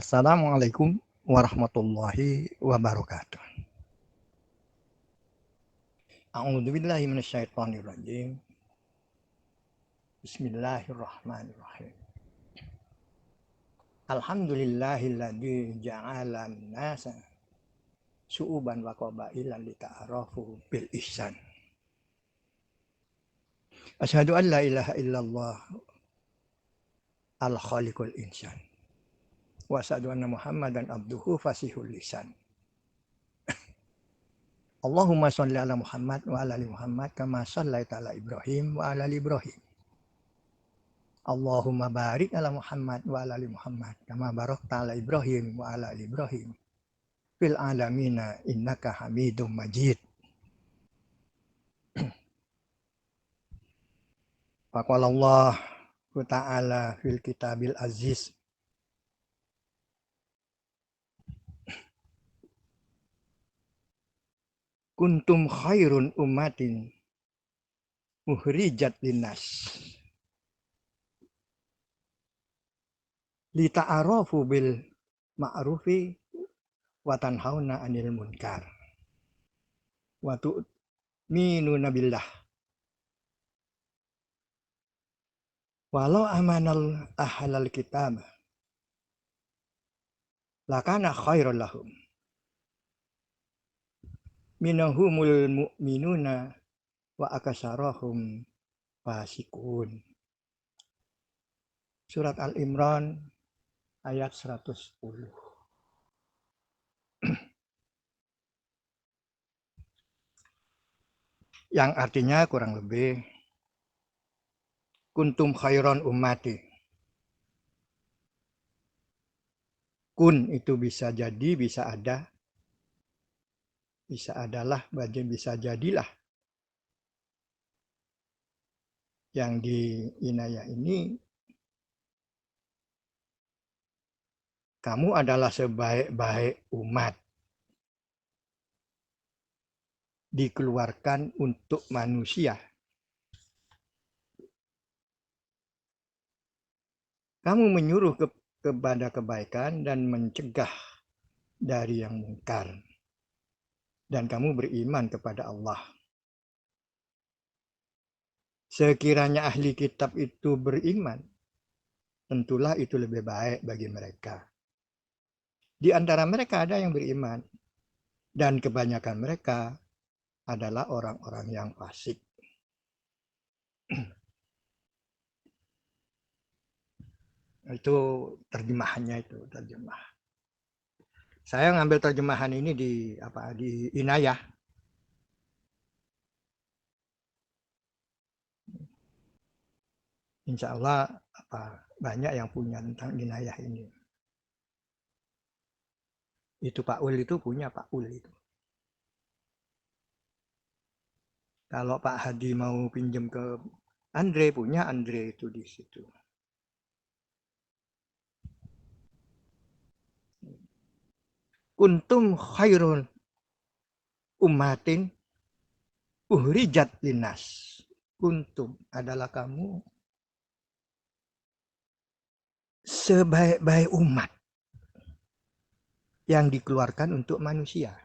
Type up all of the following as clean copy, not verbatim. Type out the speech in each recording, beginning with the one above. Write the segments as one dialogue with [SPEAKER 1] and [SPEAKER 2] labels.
[SPEAKER 1] Assalamualaikum warahmatullahi wabarakatuh. A'udzubillahi minasyaitonirrajim. Bismillahirrahmanirrahim. Alhamdulillahilladzi ja'ala an-nasa syu'uban wa qabailan lita'arafu bil ihsan. Asyhadu an la ilaha illallah al-khaliqul insan. Wa asyhadu anna Muhammadan abduhu fasihul lisan. Allahumma sholli ala Muhammad wa ala ali Muhammad kama shallaita ala Ibrahim wa ala ali Ibrahim. Allahumma barik ala Muhammad wa ala ali Muhammad kama barakta ala Ibrahim wa ala ali Ibrahim fil alamina innaka Hamidum Majid. Faqala Allah ta'ala fil kitabil aziz kuntum khairun ummatin muhrijat linnas lita'arafu bil ma'rufi wa tanhauna 'anil munkar wa tu'minuna billah walau amanal ahlal kitab lakana khairan lahum minahumul mu'minuna wa akasarahum fasikun. Surat Al-Imran ayat 110. Yang artinya kurang lebih kuntum khairon ummati. Kun itu bisa jadi, bisa ada, bisa adalah, bisa jadilah. Yang di inayah ini, kamu adalah sebaik-baik umat. Dikeluarkan untuk manusia. Kamu menyuruh kepada kebaikan dan mencegah dari yang mungkar. Dan kamu beriman kepada Allah. Sekiranya ahli kitab itu beriman, tentulah itu lebih baik bagi mereka. Di antara mereka ada yang beriman, dan kebanyakan mereka adalah orang-orang yang fasik. Itu terjemahannya itu, terjemah. Saya ngambil terjemahan ini di Inayah. Insya Allah banyak yang punya tentang Inayah ini. Itu Pak Ul itu punya Pak Ul itu. Kalau Pak Hadi mau pinjam ke Andre, punya Andre itu di situ. Kuntum khairun ummatin uhrijat linnas. Kuntum adalah kamu sebaik-baik umat yang dikeluarkan untuk manusia.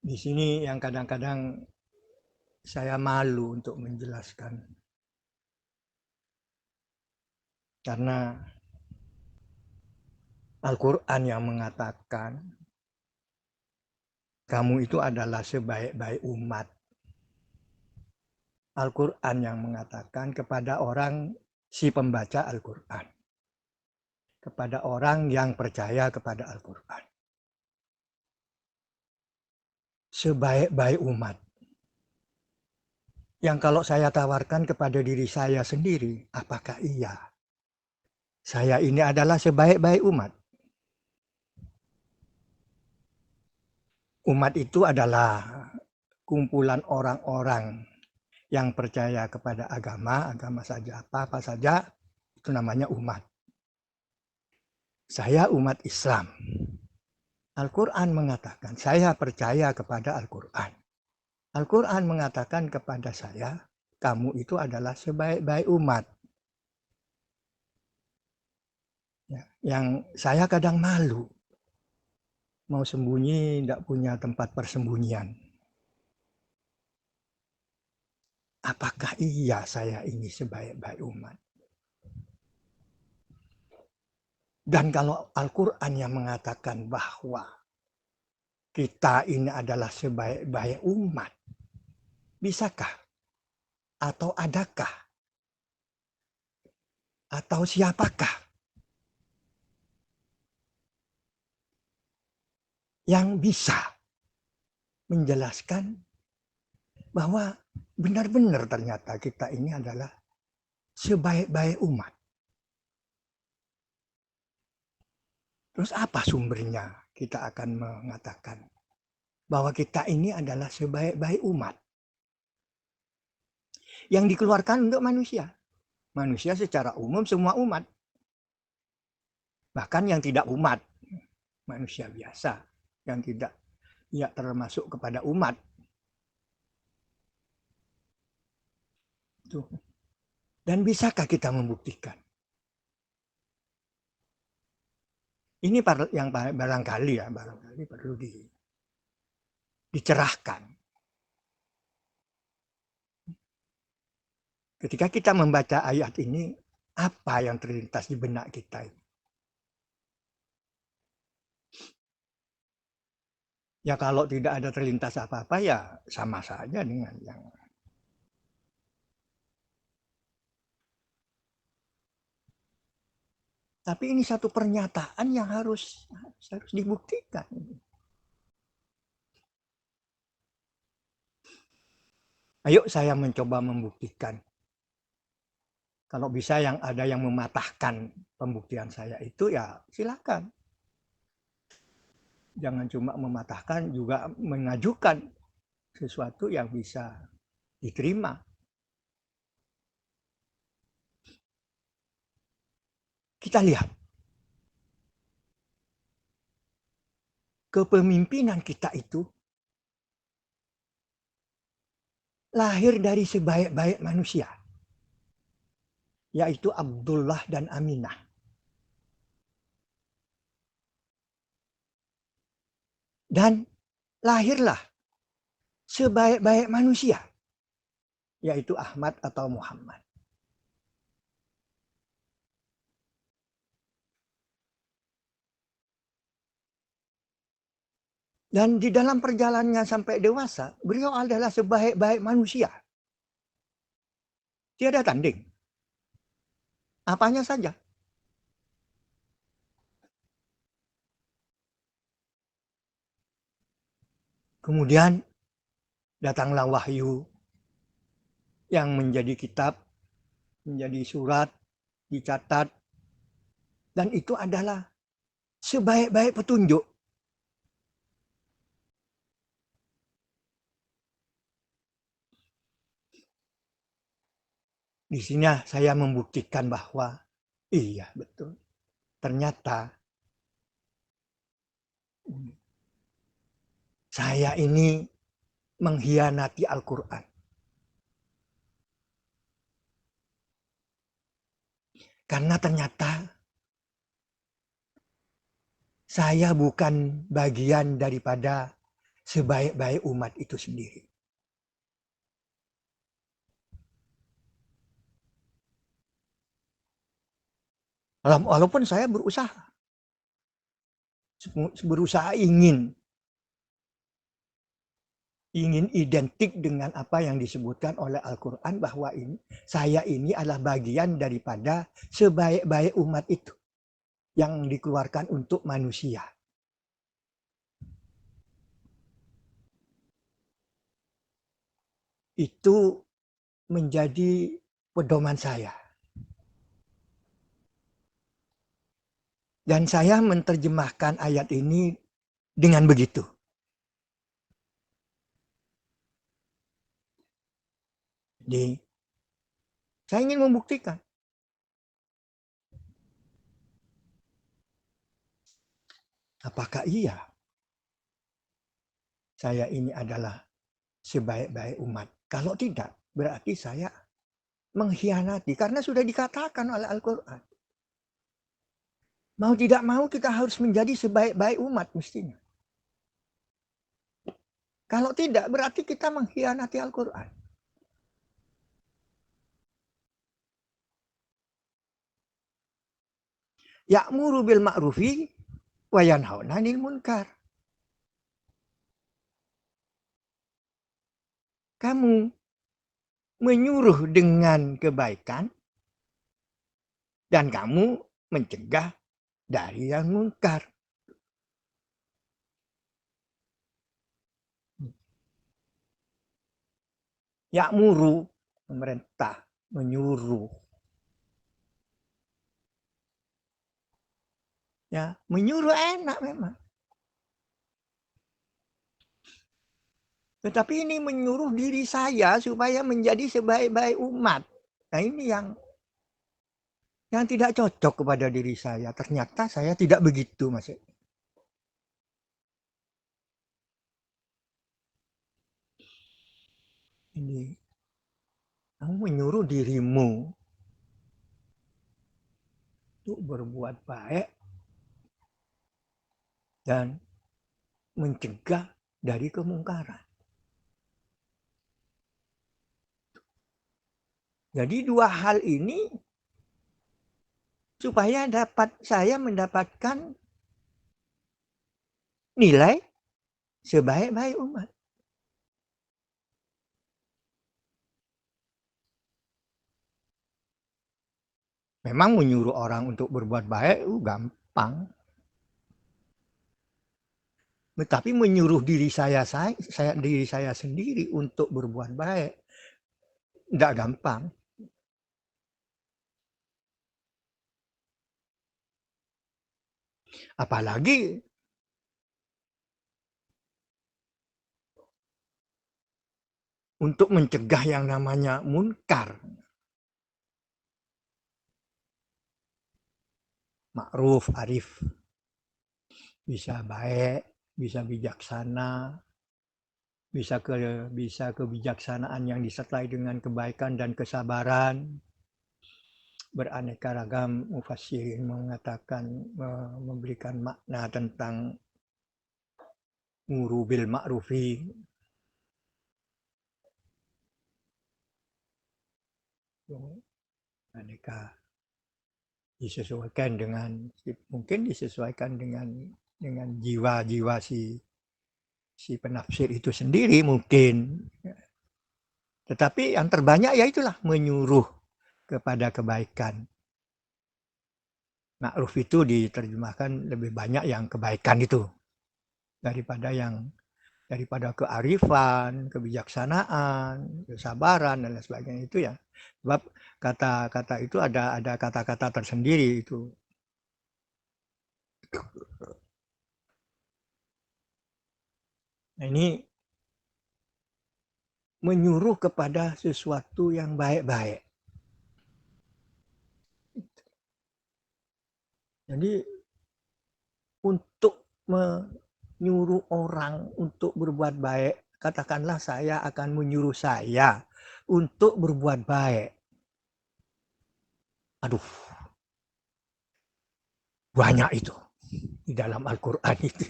[SPEAKER 1] Di sini yang kadang-kadang saya malu untuk menjelaskan. Karena Al-Quran yang mengatakan kamu itu adalah sebaik-baik umat. Al-Quran yang mengatakan kepada orang si pembaca Al-Quran. Kepada orang yang percaya kepada Al-Quran. Sebaik-baik umat. Yang kalau saya tawarkan kepada diri saya sendiri, apakah iya? Saya ini adalah sebaik-baik umat. Umat itu adalah kumpulan orang-orang yang percaya kepada agama saja, apa saja, itu namanya umat. Saya umat Islam. Al-Quran mengatakan, saya percaya kepada Al-Quran. Al-Quran mengatakan kepada saya, kamu itu adalah sebaik-baik umat. Ya, yang saya kadang malu. Mau sembunyi, tidak punya tempat persembunyian. Apakah iya saya ini sebaik-baik umat? Dan kalau Al-Quran yang mengatakan bahwa kita ini adalah sebaik-baik umat, bisakah? Atau adakah? Atau siapakah yang bisa menjelaskan bahwa benar-benar ternyata kita ini adalah sebaik-baik umat? Terus apa sumbernya? Kita akan mengatakan bahwa kita ini adalah sebaik-baik umat yang dikeluarkan untuk manusia. Manusia secara umum semua umat. Bahkan yang tidak umat, manusia biasa yang tidak termasuk kepada umat. Dan bisakah kita membuktikan? Ini yang barangkali perlu dicerahkan. Ketika kita membaca ayat ini, apa yang terlintas di benak kita ini? Ya kalau tidak ada terlintas apa-apa ya sama saja dengan yang. Tapi ini satu pernyataan yang harus dibuktikan. Ayo saya mencoba membuktikan. Kalau bisa yang ada yang mematahkan pembuktian saya itu ya silakan. Jangan cuma mematahkan, juga mengajukan sesuatu yang bisa diterima. Kita lihat kepemimpinan kita itu lahir dari sebaik-baik manusia, yaitu Abdullah dan Aminah. Dan lahirlah sebaik-baik manusia, yaitu Ahmad atau Muhammad. Dan di dalam perjalanannya sampai dewasa, beliau adalah sebaik-baik manusia. Tiada tanding. Apanya saja. Kemudian datanglah wahyu yang menjadi kitab, menjadi surat, dicatat. Dan itu adalah sebaik-baik petunjuk. Di sini saya membuktikan bahwa iya betul. Ternyata saya ini mengkhianati Al-Quran. Karena ternyata saya bukan bagian daripada sebaik-baik umat itu sendiri. Walaupun saya berusaha ingin identik dengan apa yang disebutkan oleh Al-Quran bahwa saya ini adalah bagian daripada sebaik-baik umat itu yang dikeluarkan untuk manusia. Itu menjadi pedoman saya. Dan saya menerjemahkan ayat ini dengan begitu. Jadi, saya ingin membuktikan. Apakah iya saya ini adalah sebaik-baik umat? Kalau tidak, berarti saya mengkhianati. Karena sudah dikatakan oleh Al-Quran. Mau tidak mau kita harus menjadi sebaik-baik umat mestinya. Kalau tidak, berarti kita mengkhianati Al-Quran. Ya'muru bil ma'rufi wa yanhauna 'anil munkar. Kamu menyuruh dengan kebaikan dan kamu mencegah dari yang munkar. Ya'muru, pemerintah, menyuruh. Ya, menyuruh enak memang. Tetapi ini menyuruh diri saya supaya menjadi sebaik-baik umat. Nah, ini yang tidak cocok kepada diri saya. Ternyata saya tidak begitu, Mas. Ini kamu menyuruh dirimu untuk berbuat baik dan mencegah dari kemungkaran. Jadi dua hal ini supaya saya mendapatkan nilai sebaik-baik umat. Memang menyuruh orang untuk berbuat baik gampang. Tetapi menyuruh diri saya sendiri untuk berbuat baik tidak gampang. Apalagi untuk mencegah yang namanya munkar. Ma'ruf, arif. Bisa baik, bisa bijaksana, bisa kebijaksanaan yang disertai dengan kebaikan dan kesabaran. Beraneka ragam mufassirin mengatakan, memberikan makna tentang muru bil ma'rufi. Aneka disesuaikan mungkin disesuaikan dengan jiwa-jiwa si penafsir itu sendiri mungkin. Tetapi yang terbanyak ya itulah menyuruh kepada kebaikan. Ma'ruf itu diterjemahkan lebih banyak yang kebaikan itu daripada kearifan, kebijaksanaan, kesabaran dan lain sebagainya itu ya. Sebab kata-kata itu ada kata-kata tersendiri itu. Nah, ini menyuruh kepada sesuatu yang baik-baik. Jadi untuk menyuruh orang untuk berbuat baik, katakanlah saya akan menyuruh saya untuk berbuat baik. Aduh, banyak itu di dalam Al-Quran itu.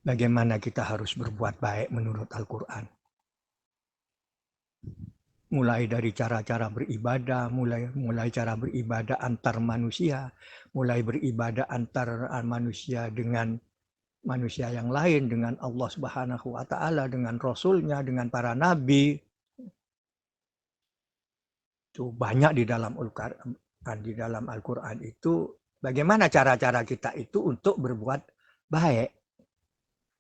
[SPEAKER 1] Bagaimana kita harus berbuat baik menurut Al-Quran. Mulai dari cara-cara beribadah, mulai cara beribadah antar manusia, mulai beribadah antar manusia dengan manusia yang lain, dengan Allah Subhanahu wa Ta'ala, dengan Rasul-Nya, dengan para nabi. Itu banyak di dalam Al-Quran itu bagaimana cara-cara kita itu untuk berbuat baik.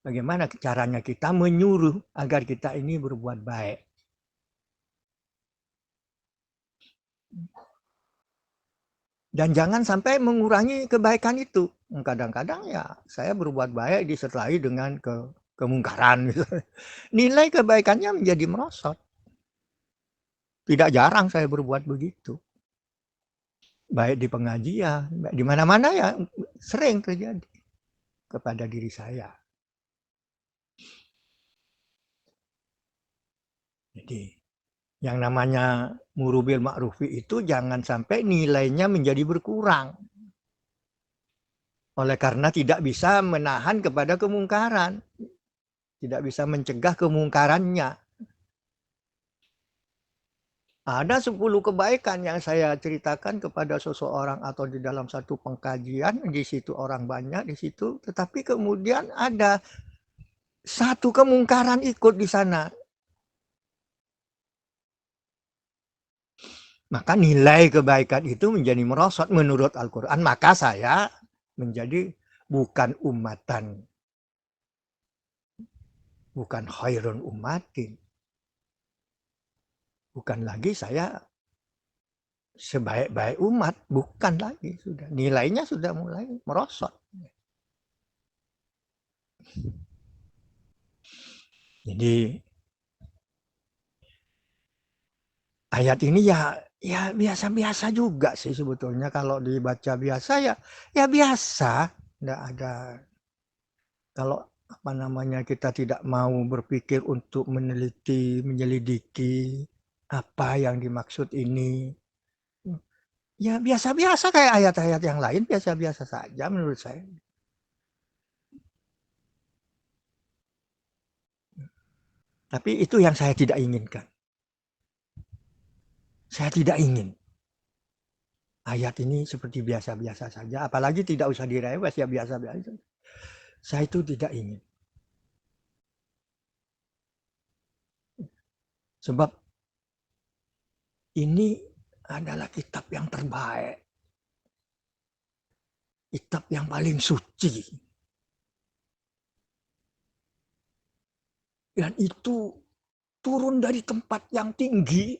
[SPEAKER 1] Bagaimana caranya kita menyuruh agar kita ini berbuat baik. Dan jangan sampai mengurangi kebaikan itu. Kadang-kadang ya saya berbuat baik disertai dengan kemungkaran. Nilai kebaikannya menjadi merosot. Tidak jarang saya berbuat begitu. Baik di pengajian, di mana-mana ya sering terjadi kepada diri saya. Jadi yang namanya muru bil ma'rufi itu jangan sampai nilainya menjadi berkurang. Oleh karena tidak bisa menahan kepada kemungkaran. Tidak bisa mencegah kemungkarannya. Ada 10 kebaikan yang saya ceritakan kepada seseorang atau di dalam satu pengkajian, di situ orang banyak di situ, tetapi kemudian ada satu kemungkaran ikut di sana. Maka nilai kebaikan itu menjadi merosot menurut Al-Quran. Maka saya menjadi bukan umatan, bukan khairun ummatin. Bukan lagi saya sebaik-baik umat, bukan lagi sudah. Nilainya sudah mulai merosot. Jadi ayat ini ya biasa-biasa juga sih sebetulnya, kalau dibaca biasa ya biasa, enggak ada. Kalau apa namanya kita tidak mau berpikir untuk meneliti, menyelidiki apa yang dimaksud ini, ya biasa-biasa kayak ayat-ayat yang lain, biasa-biasa saja menurut saya. Tapi itu yang saya tidak inginkan. Saya tidak ingin ayat ini seperti biasa-biasa saja, apalagi tidak usah direwes, ya biasa-biasa. Saya itu tidak ingin. Sebab ini adalah kitab yang terbaik. Kitab yang paling suci. Dan itu turun dari tempat yang tinggi.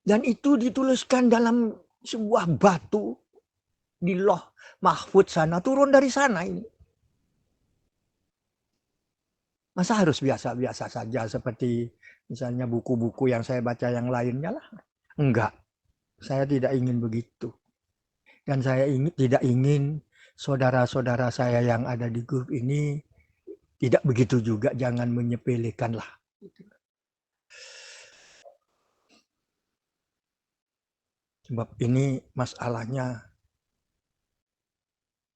[SPEAKER 1] Dan itu dituliskan dalam sebuah batu di Loh Mahfud sana, turun dari sana ini. Masa harus biasa-biasa saja seperti misalnya buku-buku yang saya baca yang lainnya lah? Enggak, saya tidak ingin begitu. Dan saya tidak ingin saudara-saudara saya yang ada di grup ini tidak begitu juga, jangan menyepelekan lah. Sebab ini masalahnya,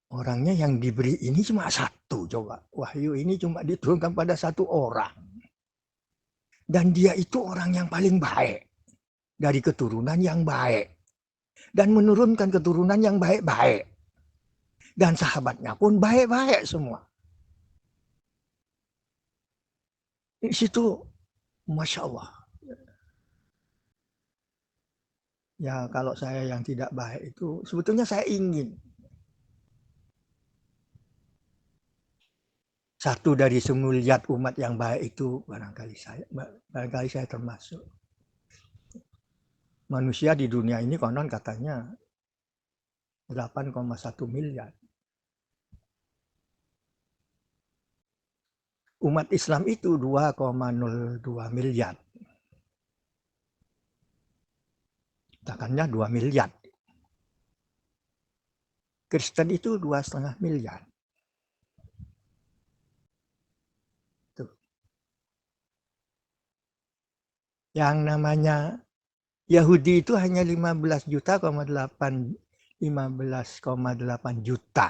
[SPEAKER 1] orangnya yang diberi ini cuma satu, coba. Wahyu ini cuma diturunkan pada satu orang. Dan dia itu orang yang paling baik. Dari keturunan yang baik. Dan menurunkan keturunan yang baik-baik. Dan sahabatnya pun baik-baik semua. Di situ, Masya Allah. Ya kalau saya yang tidak baik itu, sebetulnya saya ingin satu dari semiliar umat yang baik itu barangkali saya termasuk. Manusia di dunia ini konon katanya 8,1 miliar. Umat Islam itu 2,02 miliar. Katakannya 2 miliar. Kristen itu 2,5 miliar. Tuh. Yang namanya Yahudi itu hanya 15,8 juta.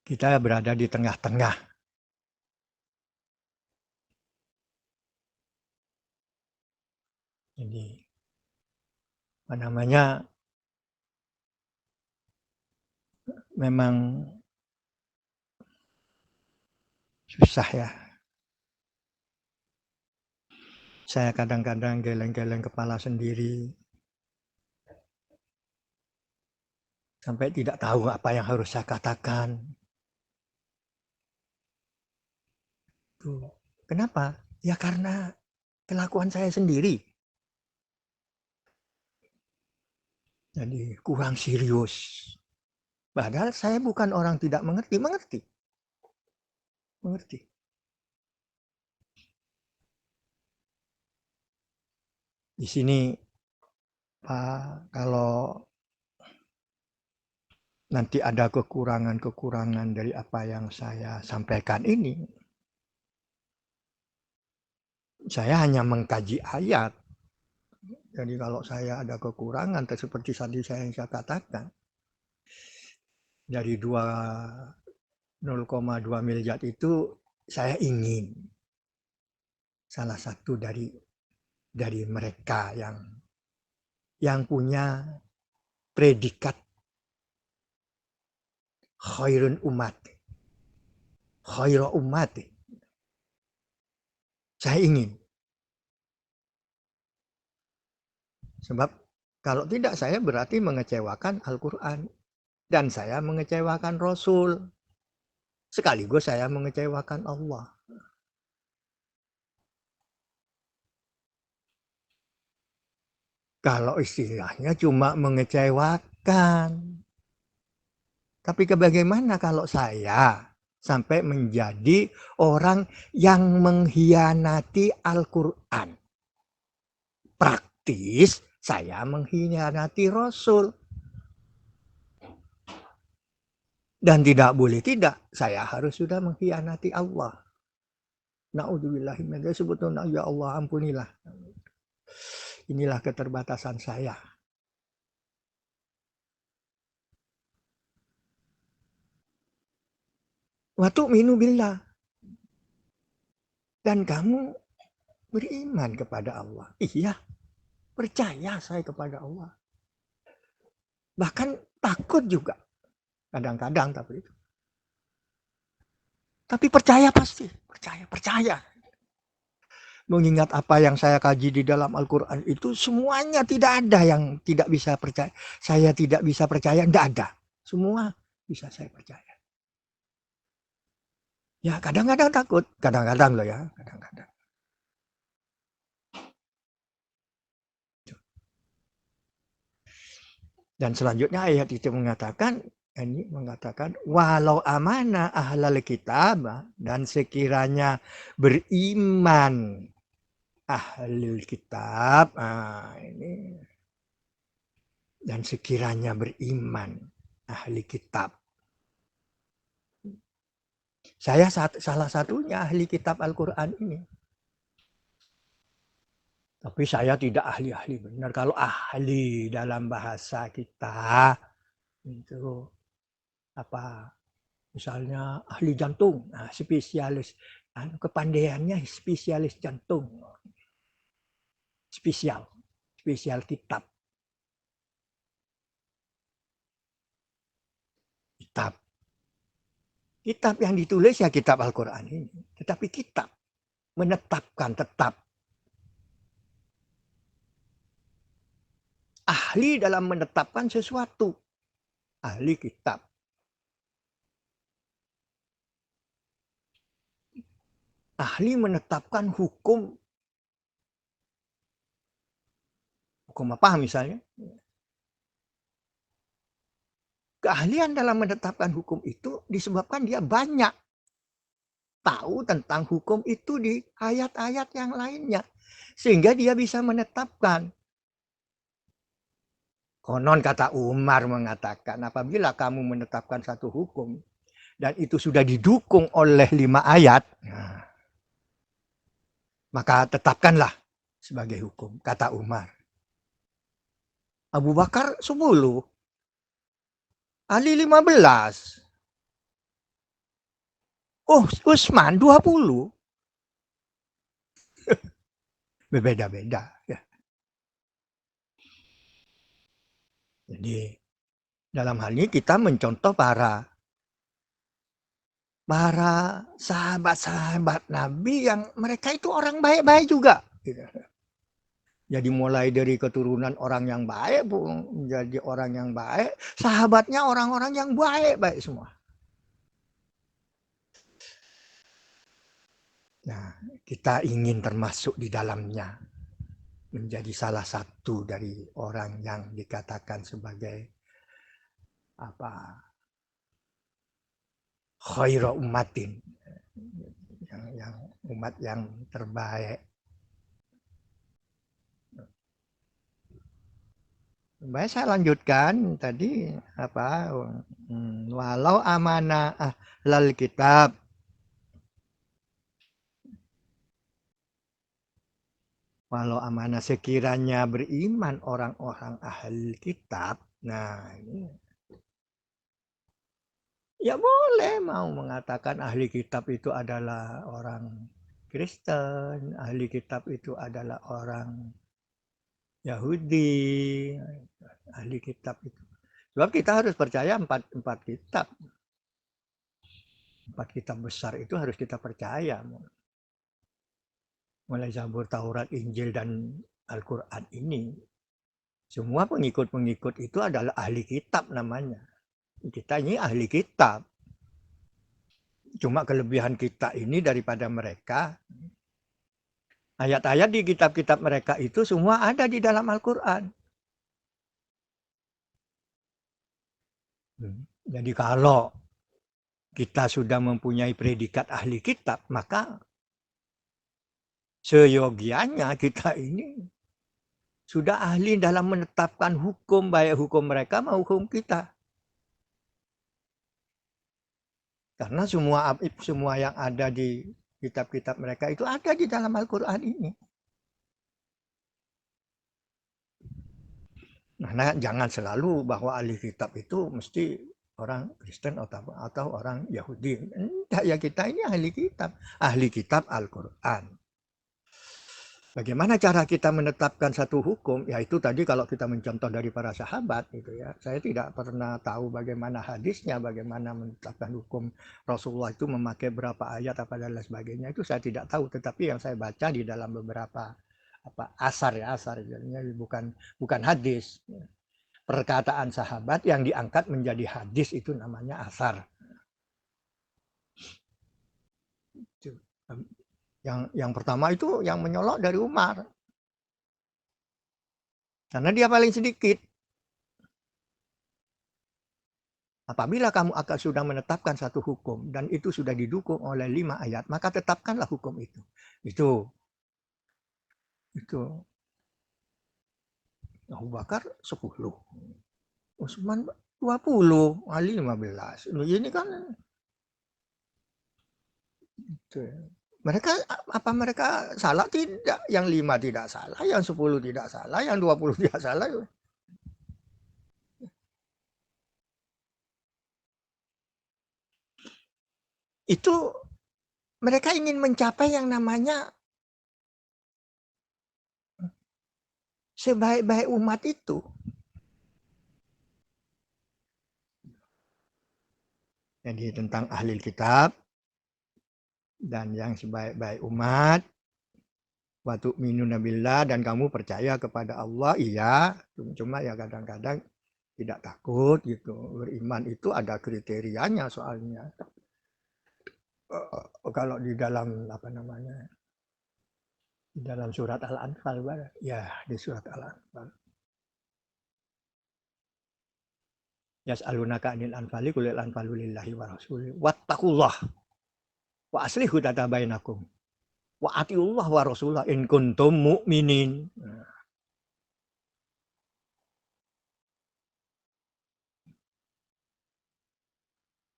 [SPEAKER 1] Kita berada di tengah-tengah. Jadi apa namanya, memang susah ya. Saya kadang-kadang geleng-geleng kepala sendiri. Sampai tidak tahu apa yang harus saya katakan. Tuh. Kenapa? Ya karena kelakuan saya sendiri. Jadi kurang serius. Padahal saya bukan orang tidak mengerti. Mengerti. Di sini Pak, kalau nanti ada kekurangan-kekurangan dari apa yang saya sampaikan ini, saya hanya mengkaji ayat. Jadi kalau saya ada kekurangan seperti tadi saya katakan, dari 0,2 miliar itu saya ingin salah satu dari mereka yang punya predikat khairun umat, khairu umat. Saya ingin. Sebab kalau tidak saya berarti mengecewakan Al-Quran. Dan saya mengecewakan Rasul. Sekaligus saya mengecewakan Allah. Kalau istilahnya cuma mengecewakan. Tapi bagaimana kalau saya sampai menjadi orang yang mengkhianati Al-Quran? Praktis saya mengkhianati Rasul. Dan tidak boleh tidak, saya harus sudah mengkhianati Allah. Na'udzubillahi min dzalik, sebetulnya ya Allah ampunilah. Inilah keterbatasan saya. Wa tu'minu billah. Dan kamu beriman kepada Allah. Iya, percaya saya kepada Allah. Bahkan takut juga. Kadang-kadang tapi itu. Tapi percaya pasti, percaya. Mengingat apa yang saya kaji di dalam Al-Quran itu semuanya tidak ada yang tidak bisa percaya. Saya tidak bisa percaya, tidak ada. Semua bisa saya percaya. Ya kadang-kadang takut, kadang-kadang loh ya, kadang-kadang. Dan selanjutnya ayat itu mengatakan, walau amanah ahlal kitab, dan sekiranya beriman ahlul kitab, ini, dan sekiranya beriman ahli kitab. Saya salah satunya ahli kitab Al-Quran ini. Tapi saya tidak ahli-ahli benar. Kalau ahli dalam bahasa kita itu apa? Misalnya ahli jantung, nah, spesialis, kepandaiannya spesialis jantung, spesial kitab. Kitab yang ditulis ya kitab Al-Quran ini. Tetapi kitab menetapkan tetap. Ahli dalam menetapkan sesuatu. Ahli kitab. Ahli menetapkan hukum. Hukum apa misalnya? Keahlian dalam menetapkan hukum itu disebabkan dia banyak tahu tentang hukum itu di ayat-ayat yang lainnya. Sehingga dia bisa menetapkan. Konon kata Umar mengatakan, apabila kamu menetapkan satu hukum, dan itu sudah didukung oleh 5 ayat, maka tetapkanlah sebagai hukum, kata Umar. Abu Bakar 10, Ali 15, oh Utsman 20. Berbeda-beda. Ya. Jadi dalam hal ini kita mencontoh para sahabat-sahabat Nabi yang mereka itu orang baik-baik juga. Jadi mulai dari keturunan orang yang baik, menjadi orang yang baik, sahabatnya orang-orang yang baik-baik semua. Nah, kita ingin termasuk di dalamnya. Menjadi salah satu dari orang yang dikatakan sebagai khairu ummatin, yang umat yang terbaik. Baik, saya lanjutkan tadi walau amanah ahlal kitab, Walau amanah sekiranya beriman orang-orang ahli kitab, nah ini ya boleh mau mengatakan ahli kitab itu adalah orang Kristen, ahli kitab itu adalah orang Yahudi, ahli kitab itu. Sebab kita harus percaya empat kitab. Empat kitab besar itu harus kita percaya. Mulai Zabur, Taurat, Injil, dan Al-Quran ini. Semua pengikut-pengikut itu adalah ahli kitab namanya. Kita ini ahli kitab. Cuma kelebihan kita ini daripada mereka, ayat-ayat di kitab-kitab mereka itu semua ada di dalam Al-Quran. Jadi kalau kita sudah mempunyai predikat ahli kitab, maka seyogianya kita ini sudah ahli dalam menetapkan hukum, baik hukum mereka maupun hukum kita. Karena semua yang ada di kitab-kitab mereka itu ada di dalam Al-Quran ini. Nah, jangan selalu bahwa ahli kitab itu mesti orang Kristen atau orang Yahudi. Enggak, ya kita ini ahli kitab Al-Quran. Bagaimana cara kita menetapkan satu hukum? Ya itu tadi kalau kita mencontoh dari para sahabat gitu ya. Saya tidak pernah tahu bagaimana hadisnya, bagaimana menetapkan hukum Rasulullah itu memakai berapa ayat apa dan lain sebagainya. Itu saya tidak tahu, tetapi yang saya baca di dalam beberapa asar jadinya bukan hadis. Perkataan sahabat yang diangkat menjadi hadis itu namanya asar. Yang pertama itu yang menyolok dari Umar. Karena dia paling sedikit. Apabila kamu akan sudah menetapkan satu hukum dan itu sudah didukung oleh 5 ayat, maka tetapkanlah hukum itu. Itu. Abu Bakar 10. Utsman 20, Ali 15. Ini kan itu. Mereka salah? Tidak. Yang 5 tidak salah, yang 10 tidak salah, yang 20 tidak salah. Itu mereka ingin mencapai yang namanya sebaik-baik umat itu. Jadi tentang ahli kitab dan yang sebaik-baik umat, wa tu'minuna billah, dan kamu percaya kepada Allah, iya. Cuma ya kadang-kadang tidak takut gitu. Beriman itu ada kriterianya soalnya. Kalau di dalam di dalam surat Al-Anfal, ya di surat Al-Anfal. Yas'alunaka 'anil anfali qulil anfalu lillahi wa rasuli wattaqullah wa aslihu dzata bainakum wa atiullah wa rasulah in kuntum mu'minin.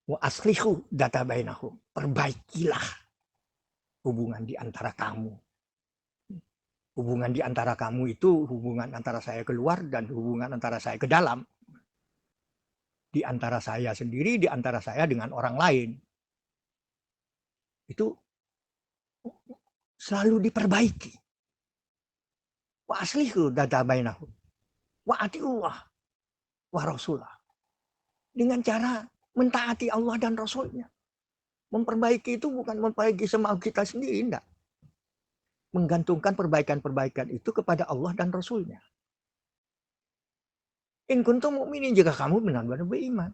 [SPEAKER 1] Wa aslihu dzata bainakum, perbaikilah hubungan di antara kamu. Hubungan di antara kamu itu hubungan antara saya keluar dan hubungan antara saya ke dalam. Di antara saya sendiri, di antara saya dengan orang lain. Itu selalu diperbaiki. Wa aslihu dzata bainakum wa atiullah wa rasulah. Dengan cara mentaati Allah dan Rasulnya. Memperbaiki itu bukan memperbaiki semau kita sendiri, enggak. Menggantungkan perbaikan-perbaikan itu kepada Allah dan Rasulnya. In kuntum mu'minin, jika kamu benar-benar beriman.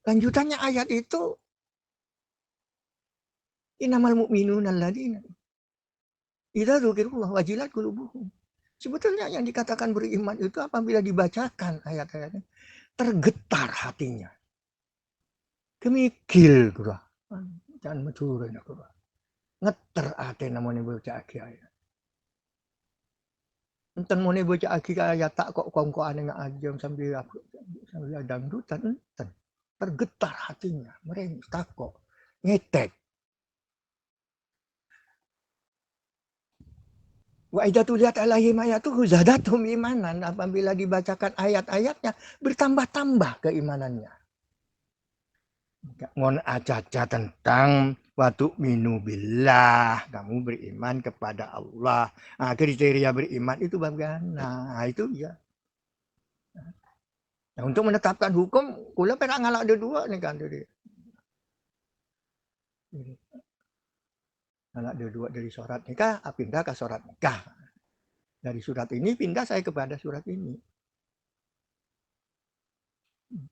[SPEAKER 1] Lanjutannya ayat itu, innamal mu'minuna alladzina idza dzukirallahu wajilat qulubuhum. Sebetulnya yang dikatakan beriman itu apabila dibacakan ayat-ayatnya, tergetar hatinya. Kemikil kurang. Jangan mencuri kurang. Ngeter ate namanya baca ayat. Enten mau baca ayat tak kok kongko aneh ngajeng sambil dangdutan enten. tergetar hatinya, mereka takut, ngetek. Wa idza tuliyat alaihim ayatuhu zadathum imanan. Apabila dibacakan ayat-ayatnya, bertambah-tambah keimanannya. Ngon acaca tentang watu minu billah, kamu beriman kepada Allah. Nah, kriteria beriman itu bagaimana? Nah, itu ya. Nah, untuk menetapkan hukum, kula pernah ngalak dua nih kan dari. Ngalak dua dari surat nikah, pindah ke surat nikah. Dari surat ini pindah saya kepada surat ini.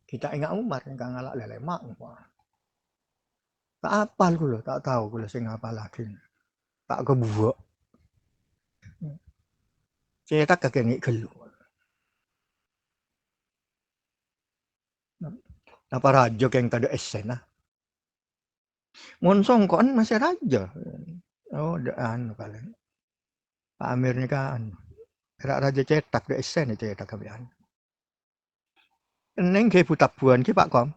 [SPEAKER 1] Kita ingat Umar yang ngalak lelemak. Tak apal kula, tak tahu kula sing apa lagi. Tak kebuak. Saya tak kekengik gelu. Apa raja yang tadi esen lah. Monsong kon masih raja. Oh, anu kalian. Pak Amir ni kan. Raja cetak ke esen cetak kalian. Neng ke putabuan ke Pak Kom.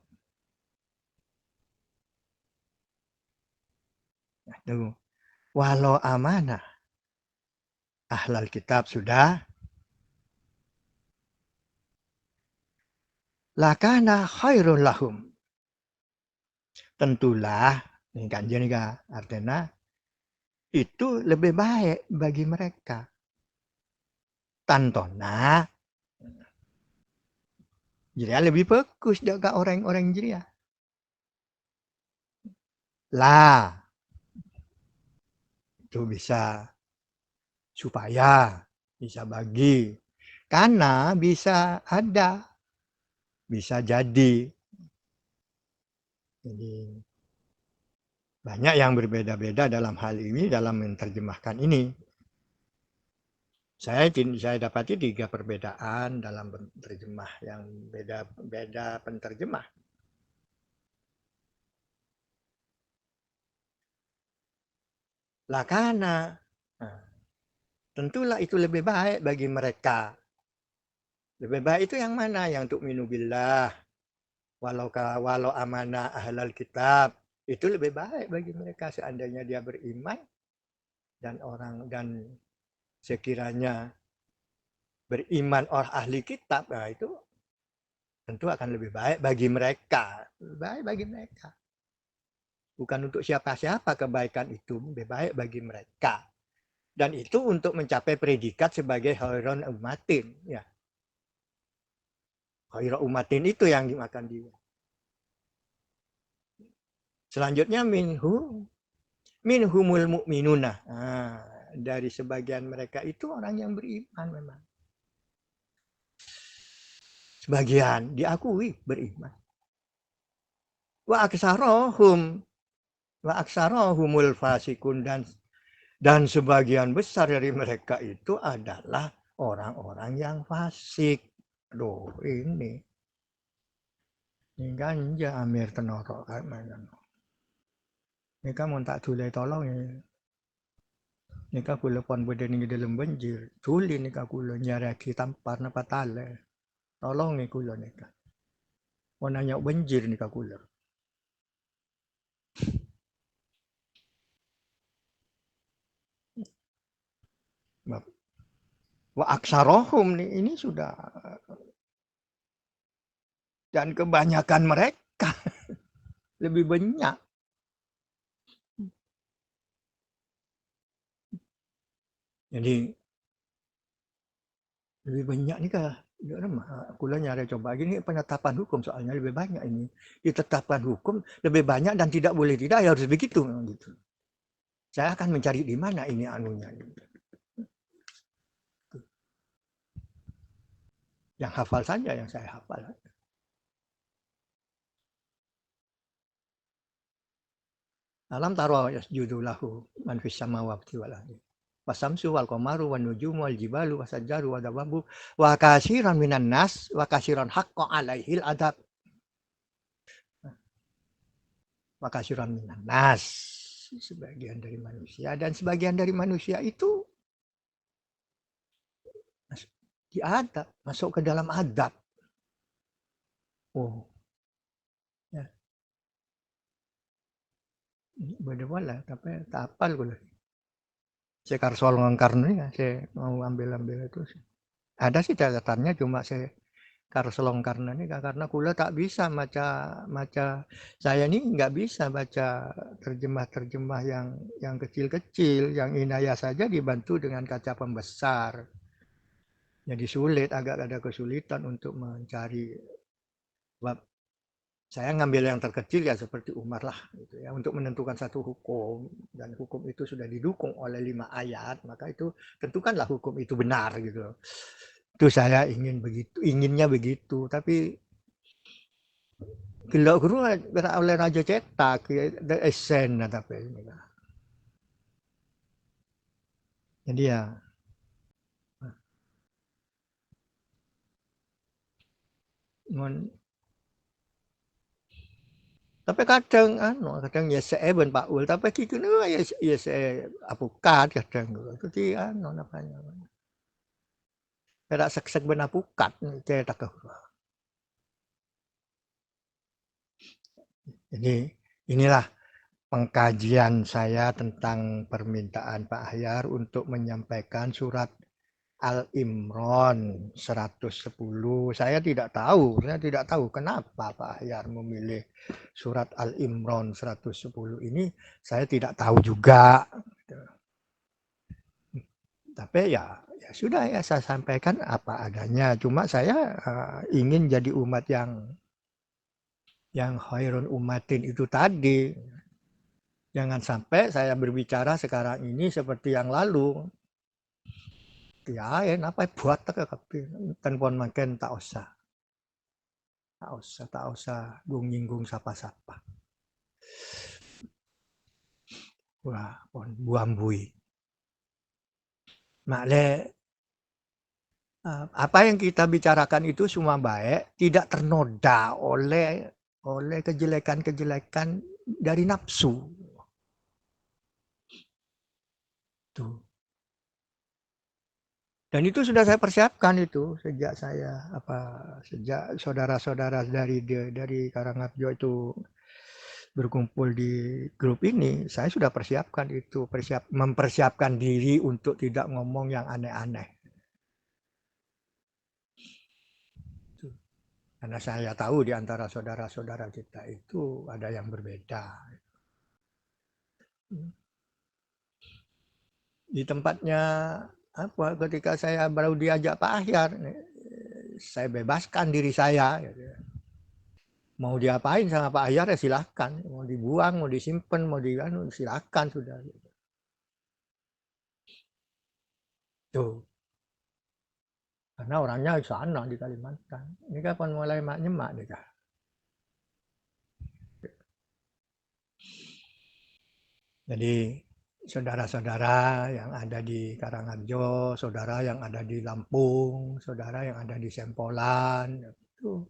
[SPEAKER 1] Tuh. Walau amanah. Ahlal kitab sudah. Lakana khairul lahum. Tentulah. Ini kan jadi artinya. Itu lebih baik bagi mereka. Tantona. Jadi lebih bagus jaga orang-orang jadi. Lah. Itu bisa. Supaya bisa bagi. Karena bisa ada. Bisa jadi. Jadi banyak yang berbeda-beda dalam hal ini, dalam menerjemahkan ini. Saya dapati 3 perbedaan dalam terjemah yang beda penterjemah. Lakana. Nah, tentulah itu lebih baik bagi mereka. Lebih baik itu yang mana? Yang tu'minu billah. Walau amanah ahlal kitab. Itu lebih baik bagi mereka seandainya dia beriman dan sekiranya beriman orang ahli kitab, nah itu tentu akan lebih baik bagi mereka. Lebih baik bagi mereka. Bukan untuk siapa-siapa kebaikan itu, lebih baik bagi mereka. Dan itu untuk mencapai predikat sebagai khairon umatin. Ya. Khairon umatin itu yang dimakan dia. Selanjutnya minhumul mu'minuna. Nah, dari sebagian mereka itu orang yang beriman memang. Sebagian diakui beriman. Wa aksarohumul fasikun dan sebagian besar dari mereka itu adalah orang-orang yang fasik. Loh, ini ganja Amir tenoro kan mana. Ini kamu tak tulai tolong ya. Ini kan kula pon beden ini dalam banjir. Tuli ni kan kula nyaraki tampar na patale. Tolong ni kula ni kan. Mau nanya banjir ni kan kula. Wa aksarohum nih ini sudah dan kebanyakan mereka lebih banyak. Jadi lebih banyak nih kah? Kula nyari coba gini penetapan hukum soalnya lebih banyak ini ditetapkan hukum lebih banyak dan tidak boleh tidak ya harus begitu gitu. Saya akan mencari di mana ini anunya. Gitu. Yang hafal saja yang saya hafal. Alam taro yasjudu lahu man fis samawati wal ardi. Wasamsu wal qamaru wan nujumu wal jibalu wasajjaru wa dawabu wa katsiran minan nas wa katsiran haqqo alaihil adab. Wa katsiran minan nas. Sebagian dari manusia dan sebagian dari manusia itu diadab, masuk ke dalam adab. Oh, Boleh, tapi tak hafal gue. Saya karsual ngangkarno ya, saya mau ambil itu sih. Ada sih catatannya, cuma saya karselong karena ini karena kula tak bisa maca saya ini nggak bisa baca terjemah yang kecil-kecil, yang inayah saja dibantu dengan kaca pembesar. Jadi sulit, agak ada kesulitan untuk mencari. Sebab saya ngambil yang terkecil ya seperti Umar lah gitu ya, untuk menentukan satu hukum, dan hukum itu sudah didukung oleh 5 ayat, maka itu tentukanlah hukum itu benar gitu. Itu saya inginnya begitu, tapi kalau guru oleh raja cetak ya, esen tapi ini. Jadi ya, tapi kadang ya saya ben Pak Ul, tapi gitu ya saya apukat kadang itu sih namanya. Kada sek ben apukat cetak ke. Jadi inilah pengkajian saya tentang permintaan Pak Ahyar untuk menyampaikan surat Al-Imran 110. Saya tidak tahu kenapa Pak Ahyar memilih surat Al-Imran 110 ini, saya tidak tahu juga. Tapi ya sudah ya saya sampaikan apa adanya. Cuma saya ingin jadi umat yang khairun umatin itu tadi. Jangan sampai saya berbicara sekarang ini seperti yang lalu. Ya, apa buat telepon makin tak usah. Tak usah nyinggung sapa-sapa. Wah, buambui. Makle apa yang kita bicarakan itu semua baik, tidak ternoda oleh kejelekan-kejelekan dari nafsu. Tuh. Dan itu sudah saya persiapkan itu sejak saudara-saudara dari Karangabjo itu berkumpul di grup ini, saya sudah persiapkan itu, mempersiapkan diri untuk tidak ngomong yang aneh-aneh. Karena saya tahu di antara saudara-saudara kita itu ada yang berbeda. Di tempatnya ketika saya baru diajak Pak Ahyar, saya bebaskan diri saya. Mau diapain sama Pak Ahyar ya silahkan, mau dibuang, mau disimpan, mau silahkan sudah. Tuh. Karena orangnya di sana di Kalimantan. Ini kan mulai nyemak nih kah. Jadi saudara-saudara yang ada di Karangharjo, saudara yang ada di Lampung, saudara yang ada di Sempolan, itu.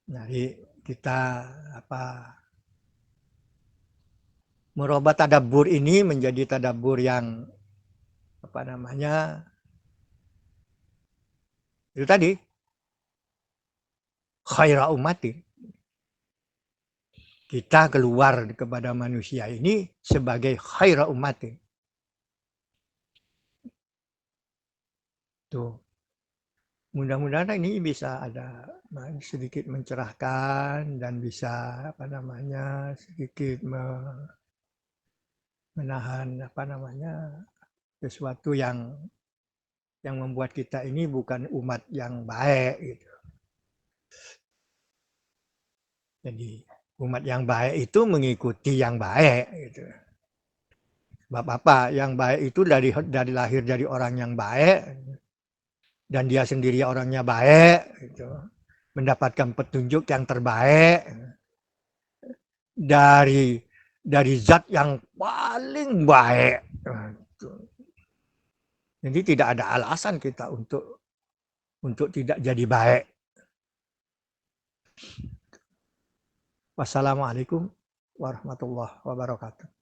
[SPEAKER 1] Jadi kita merubah tadabbur ini menjadi tadabbur yang itu tadi khaira umatin. Kita keluar kepada manusia ini sebagai khaira umatin. Tuh. Mudah-mudahan ini bisa ada sedikit mencerahkan dan bisa sedikit menahan sesuatu yang membuat kita ini bukan umat yang baik gitu. Jadi umat yang baik itu mengikuti yang baik gitu. Sebab apa? Yang baik itu dari lahir dari orang yang baik dan dia sendiri orangnya baik gitu. Mendapatkan petunjuk yang terbaik dari zat yang paling baik. Jadi tidak ada alasan kita untuk tidak jadi baik. Wassalamualaikum warahmatullahi wabarakatuh.